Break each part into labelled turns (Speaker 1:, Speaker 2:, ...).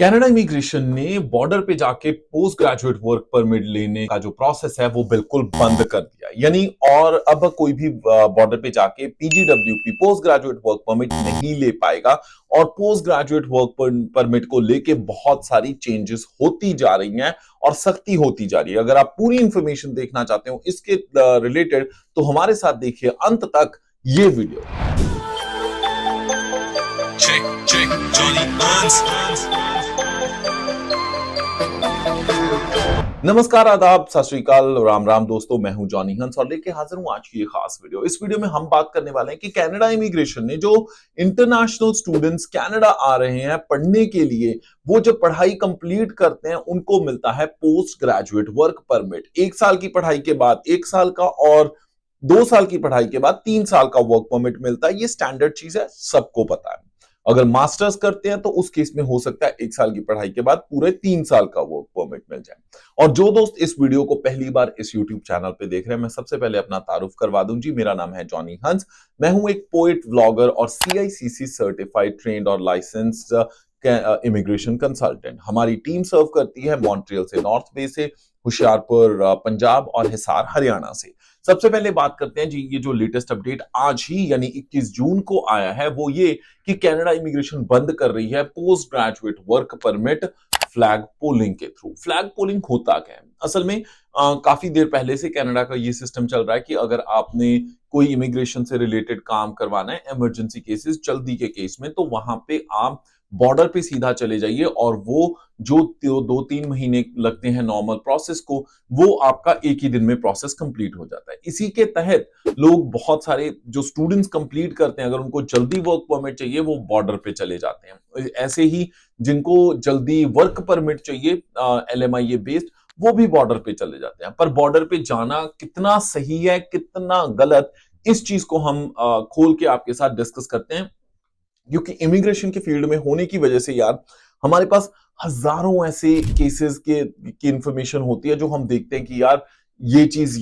Speaker 1: Canada immigration ने border पे जाके पोस्ट ग्रेजुएट वर्क परमिट लेने का जो प्रोसेस है वो बिल्कुल बंद कर दिया। यानी और अब कोई भी बॉर्डर पे जाके PGWP post graduate work permit नहीं ले पाएगा। और पोस्ट ग्रेजुएट वर्क परमिट को लेके बहुत सारी चेंजेस होती जा रही हैं और सख्ती होती जा रही है। अगर आप पूरी इंफॉर्मेशन देखना चाहते हो इसके रिलेटेड तो हमारे साथ देखिए अंत तक ये वीडियो। नमस्कार, आदाब, सत श्री अकाल, राम राम दोस्तों, मैं हूं जॉनी हंस और लेके हाजिर हूं आज की ये खास वीडियो। इस वीडियो में हम बात करने वाले हैं कि कनाडा इमिग्रेशन ने जो इंटरनेशनल स्टूडेंट्स कनाडा आ रहे हैं पढ़ने के लिए, वो जब पढ़ाई कंप्लीट करते हैं उनको मिलता है पोस्ट ग्रेजुएट वर्क परमिट। 1 साल की पढ़ाई के बाद 1 साल का और 2 साल की पढ़ाई के बाद 3 साल का वर्क परमिट मिलता है। ये स्टैंडर्ड चीज है, सबको पता है। अगर मास्टर्स करते हैं तो उस केस में हो सकता है 1 साल की पढ़ाई के बाद पूरे 3 साल का वर्क परमिट मिल जाए। और जो दोस्त इस वीडियो को पहली बार इस YouTube चैनल पे देख रहे हैं, मैं सबसे पहले अपना तारुफ करवा दूं जी। मेरा नाम है जॉनी हंस। मैं हूं एक पोएट, व्लॉगर और CICC सर्टिफाइड, ट्रेन्ड और लाइसेंस्ड इमिग्रेशन कंसल्टेंट। हमारी टीम सर्व करती है मॉन्ट्रियल से नॉर्थ बे से, होशियारपुर पंजाब और हिसार हरियाणा से। सबसे पहले बात करते हैं जी, ये जो लेटेस्ट अपडेट आज ही यानी 21 जून को आया है वो ये कि कनाडा इमिग्रेशन बंद कर रही है post graduate work permit flag polling के थ्रू। फ्लैग पोलिंग होता क्या है? असल में काफी देर पहले से कनाडा का ये सिस्टम चल रहा है कि अगर आपने कोई इमिग्रेशन से रिलेटेड काम करवाना है, इमरजेंसी केसेस, जल्दी के केस में, तो वहां पे आप बॉर्डर पे सीधा चले जाइए और वो जो 2-3 महीने लगते हैं नॉर्मल प्रोसेस को, वो आपका एक ही दिन में प्रोसेस कंप्लीट हो जाता है। इसी के तहत लोग, बहुत सारे जो स्टूडेंट्स कंप्लीट करते हैं, अगर उनको जल्दी वर्क परमिट चाहिए वो बॉर्डर पे चले जाते हैं। ऐसे ही जिनको जल्दी वर्क परमिट चाहिए LMIA बेस्ड, वो भी बॉर्डर पे चले जाते हैं। पर बॉर्डर पे जाना कितना सही है, कितना गलत, इस चीज को हम खोल के आपके साथ डिस्कस करते हैं। क्योंकि इमिग्रेशन के फील्ड में होने की वजह से यार हमारे पास हजारों ऐसे केसेस की इंफॉर्मेशन होती है जो हम देखते हैं कि यार ये चीज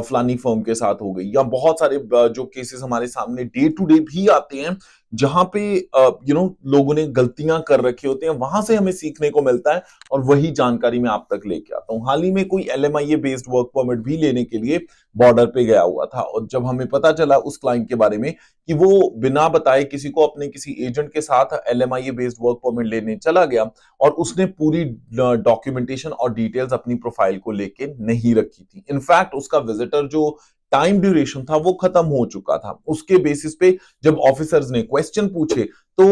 Speaker 1: फलानी फर्म के साथ हो गई, या बहुत सारे जो केसेस हमारे सामने डे टू डे भी आते हैं जहां पे लोगों ने गलतियां कर रखी होती हैं, वहां से हमें सीखने को मिलता है और वही जानकारी मैं आप तक लेके आता हूं। हाल ही में कोई LMIA बेस्ड वर्क परमिट भी लेने के लिए बॉर्डर पे गया हुआ था और जब हमें पता चला उस क्लाइंट के बारे में कि वो बिना बताए किसी को, अपने किसी एजेंट के साथ LMIA बेस्ड वर्क परमिट लेने चला गया और उसने पूरी डॉक्यूमेंटेशन और डिटेल्स अपनी प्रोफाइल को लेके नहीं रखी थी। इनफैक्ट उसका विजिटर जो टाइम ड्यूरेशन था वो खत्म हो चुका था। उसके बेसिस पे जब ऑफिसर्स ने क्वेश्चन पूछे तो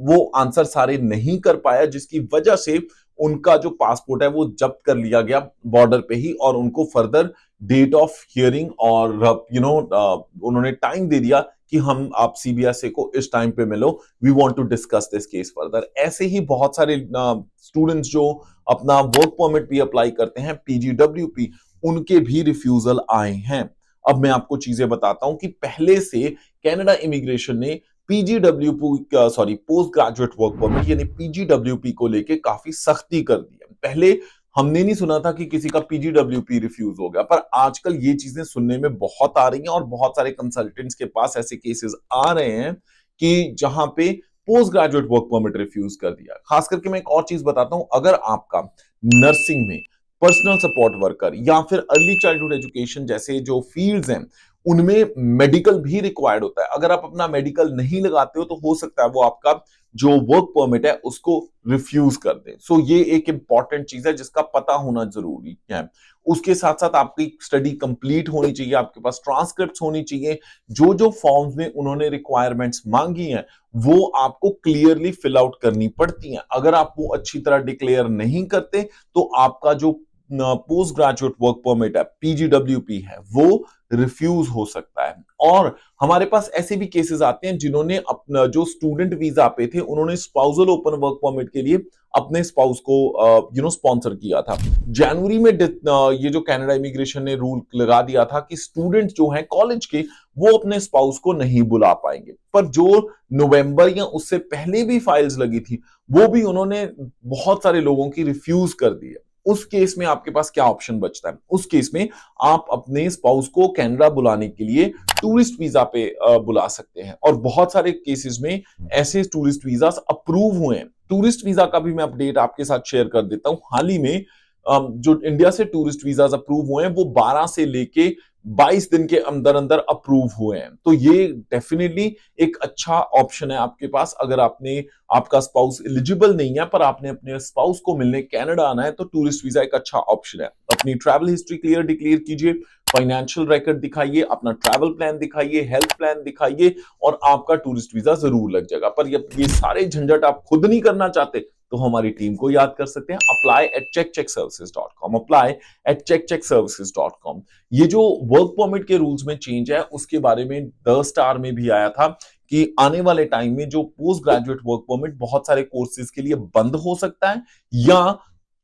Speaker 1: वो आंसर सारे नहीं कर पाया, जिसकी वजह से उनका जो पासपोर्ट है वो जब्त कर लिया गया बॉर्डर पे ही और उनको फर्दर डेट ऑफ हियरिंग और उन्होंने टाइम दे दिया कि हम आप CBSA को इस टाइम पे मिलो, we want to discuss this case further. ऐसे ही बहुत सारे स्टूडेंट्स जो अपना वर्क परमिट भी अप्लाई करते हैं PGWP, उनके भी रिफ्यूजल आए हैं। अब मैं आपको चीजें बताता हूं कि पहले से कनाडा इमिग्रेशन ने पोस्ट ग्रेजुएट वर्क परमिट यानी PGWP को लेके काफी सख्ती कर दी है। पहले हमने नहीं सुना था कि किसी का PGWP रिफ्यूज हो गया, पर आजकल ये चीजें सुनने में बहुत आ रही हैं और बहुत सारे कंसल्टेंट्स के पास ऐसे केसेस आ रहे हैं कि जहां पे post graduate work permit refuse कर दिया। खास करके मैं एक और चीज बताता हूं, अगर आपका नर्सिंग में, पर्सनल सपोर्ट वर्कर या फिर अर्ली चाइल्डहुड एजुकेशन जैसे जो फील्ड्स हैं, उनमें मेडिकल भी रिक्वायर्ड होता है। अगर आप अपना मेडिकल नहीं लगाते हो तो हो सकता है वो आपका जो वर्क परमिट है उसको रिफ्यूज कर दे। सो ये एक इंपॉर्टेंट चीज है जिसका पता होना जरूरी है। उसके साथ साथ आपकी स्टडी कंप्लीट होनी चाहिए, आपके पास ट्रांसक्रिप्ट्स होनी चाहिए, जो जो फॉर्म्स में उन्होंने रिक्वायरमेंट्स मांगी हैं वो आपको क्लियरली फिल आउट करनी पड़ती हैं। अगर आप वो अच्छी तरह डिक्लेयर नहीं करते तो आपका जो पोस्ट ग्रेजुएट वर्क परमिट है, PGWP है, वो रिफ्यूज हो सकता है। और हमारे पास ऐसे भी केसेस आते हैं जिन्होंने अपना जो स्टूडेंट वीजा पे थे, उन्होंने स्पाउसल ओपन वर्क परमिट के लिए अपने स्पाउस को स्पॉन्सर किया था। जनवरी में ये जो कनाडा इमिग्रेशन ने रूल लगा दिया था कि स्टूडेंट जो हैं कॉलेज के, वो अपने स्पाउस को नहीं बुला पाएंगे। पर जो नवंबर या उससे पहले भी फाइल्स लगी थी वो भी उन्होंने बहुत सारे लोगों की रिफ्यूज कर दी है। उस केस में आपके पास क्या ऑप्शन बचता है? उस केस में आप अपने स्पाउस को कनाडा बुलाने के लिए टूरिस्ट वीजा पे बुला सकते हैं और बहुत सारे केसेस में ऐसे टूरिस्ट वीजा अप्रूव हुए हैं। टूरिस्ट वीजा का भी मैं अपडेट आपके साथ शेयर कर देता हूं। हाल ही में जो इंडिया से टूरिस्ट वीजाज अप्रूव हुए हैं वो 12 से लेके 22 दिन के अंदर अंदर अप्रूव हुए हैं। तो ये डेफिनेटली एक अच्छा ऑप्शन है आपके पास। अगर आपका स्पाउस एलिजिबल नहीं है पर आपने अपने स्पाउस को मिलने कनाडा आना है तो टूरिस्ट वीजा एक अच्छा ऑप्शन है। अपनी ट्रैवल हिस्ट्री क्लियर डिक्लेयर कीजिए, फाइनेंशियल रिकॉर्ड दिखाइए, अपना ट्रैवल प्लान दिखाइए, हेल्थ प्लान दिखाइए और आपका टूरिस्ट वीजा जरूर लग जाएगा। पर ये सारे झंझट आप खुद नहीं करना चाहते तो हमारी टीम को याद कर सकते हैं, apply@checkcheckservices.com, apply@checkcheckservices.com। ये जो वर्क परमिट के रूल्स में चेंज है उसके बारे में द स्टार में भी आया था कि आने वाले टाइम में जो पोस्ट ग्रेजुएट वर्क परमिट बहुत सारे कोर्सेज के लिए बंद हो सकता है या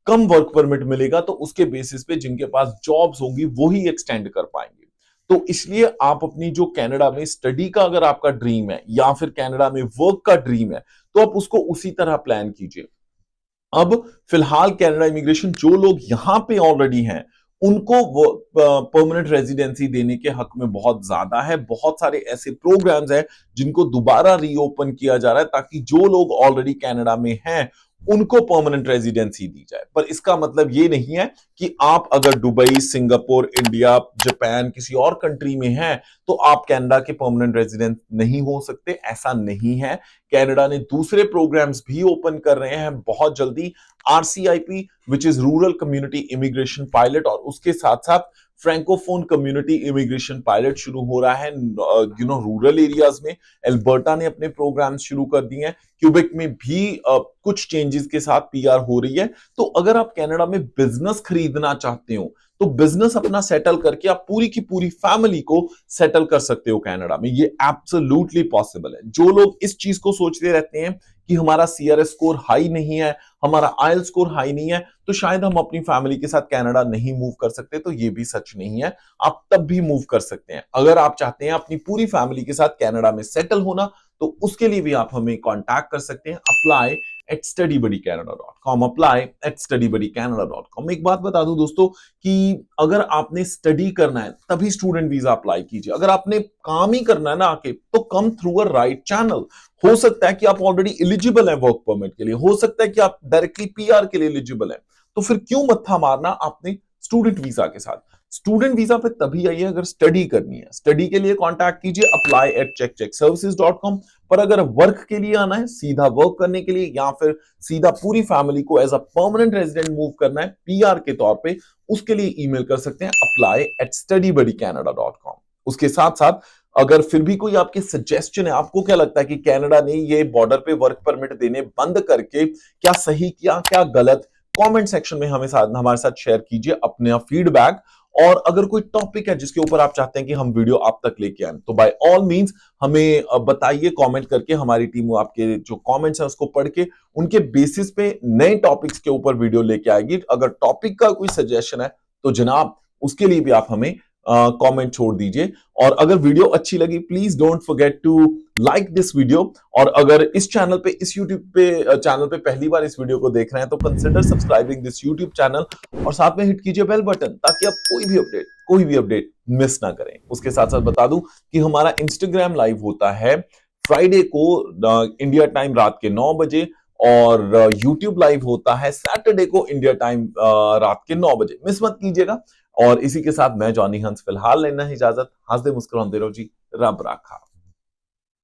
Speaker 1: कम वर्क परमिट मिलेगा, तो उसके बेसिस पे जिनके पास जॉब्स होंगी वो ही एक्सटेंड कर पाएंगे। तो इसलिए आप अपनी जो कनाडा में स्टडी का अगर आपका ड्रीम है या फिर कनाडा में वर्क का ड्रीम है तो आप उसको उसी तरह प्लान कीजिए। अब फिलहाल कनाडा इमिग्रेशन जो लोग यहां पे ऑलरेडी हैं उनको परमानेंट रेजिडेंसी देने के हक में बहुत ज्यादा है। बहुत सारे ऐसे प्रोग्राम्स हैं जिनको दोबारा रीओपन किया जा रहा है ताकि जो लोग ऑलरेडी कनाडा में हैं उनको परमानेंट रेजिडेंसी दी जाए। पर इसका मतलब ये नहीं है कि आप अगर दुबई, सिंगापुर, इंडिया, जापान किसी और कंट्री में हैं तो आप कनाडा के परमानेंट रेजिडेंट नहीं हो सकते, ऐसा नहीं है। कनाडा ने दूसरे प्रोग्राम्स भी ओपन कर रहे हैं बहुत जल्दी, RCIP which is rural community immigration pilot, और उसके साथ साथ फ्रैंकोफोन कम्युनिटी इमिग्रेशन पायलट शुरू हो रहा है रूरल एरियाज में। एल्बर्टा ने अपने प्रोग्राम शुरू कर दिए हैं, क्यूबेक में भी कुछ चेंजेस के साथ पीआर हो रही है। तो अगर आप कनाडा में बिजनेस खरीदना चाहते हो तो बिजनेस अपना सेटल करके आप पूरी की पूरी फैमिली को सेटल कर सकते हो कनाडा में। ये एब्सोल्युटली पॉसिबल है। जो लोग इस चीज को सोचते रहते हैं कि हमारा सीआरएस स्कोर हाई नहीं है, हमारा आईएलटीएस स्कोर हाई नहीं है, तो शायद हम अपनी फैमिली के साथ कनाडा नहीं मूव कर सकते, तो ये भी सच नहीं है। आप तब भी मूव कर सकते हैं अगर आप चाहते हैं अपनी पूरी फैमिली के साथ कनाडा में सेटल होना, तो उसके लिए भी आप हमें कांटेक्ट कर सकते हैं। apply@studybuddycanada.com, apply@studybuddycanada.com। एक बात बता दूं दोस्तों कि अगर आपने स्टडी करना है तभी स्टूडेंट वीजा अप्लाई कीजिए। अगर आपने काम ही करना है ना आके, तो come through a right channel. हो सकता है कि आप ऑलरेडी एलिजिबल हैं वर्क परमिट के लिए, हो सकता है कि आप डायरेक्टली पीआर के लिए एलिजिबल हैं, तो फिर क्यों मत्था मारना आपने स्टूडेंट वीजा के साथ। स्टूडेंट वीजा पे तभी आइए अगर स्टडी करनी है। स्टडी के लिए कांटेक्ट कीजिए apply@checkcheckservices.com। पर अगर वर्क के लिए आना है, सीधा वर्क करने के लिए, या फिर सीधा पूरी फैमिली को as a permanent resident move करना है पीआर के तौर पे, उसके लिए ईमेल कर सकते हैं apply@studybuddycanada.com। उसके साथ साथ अगर फिर भी कोई आपके सजेशन है, आपको क्या लगता है कि कनाडा ने ये बॉर्डर पे वर्क परमिट देने बंद करके क्या सही किया, क्या गलत, कमेंट सेक्शन में हमारे साथ शेयर कीजिए अपना फीडबैक। और अगर कोई टॉपिक है जिसके ऊपर आप चाहते हैं कि हम वीडियो आप तक लेके आए, तो बाय ऑल मींस हमें बताइए कमेंट करके। हमारी टीम आपके जो कमेंट्स हैं उसको पढ़ के उनके बेसिस पे नए टॉपिक्स के ऊपर वीडियो लेके आएगी। अगर टॉपिक का कोई सजेशन है तो जनाब उसके लिए भी आप हमें कमेंट छोड़ दीजिए। और अगर वीडियो अच्छी लगी please don't forget to like this video. और अगर इस चैनल पे, इस यूट्यूब पे चैनल पे पहली बार इस वीडियो को देख रहे हैं तो consider subscribing this YouTube channel और साथ में हिट कीजिए बेल बटन ताकि आप कोई भी अपडेट मिस ना करें। उसके साथ साथ बता दूं कि हमारा इंस्टाग्राम लाइव होता है फ्राइडे को इंडिया टाइम रात के 9 बजे, और यूट्यूब लाइव होता है सैटरडे को इंडिया टाइम रात के 9 बजे। मिस मत कीजिएगा। और इसी के साथ मैं जॉनी हंस फिलहाल लेना इजाजत। हंसदे मुस्कुराते रहो जी, रब राखा।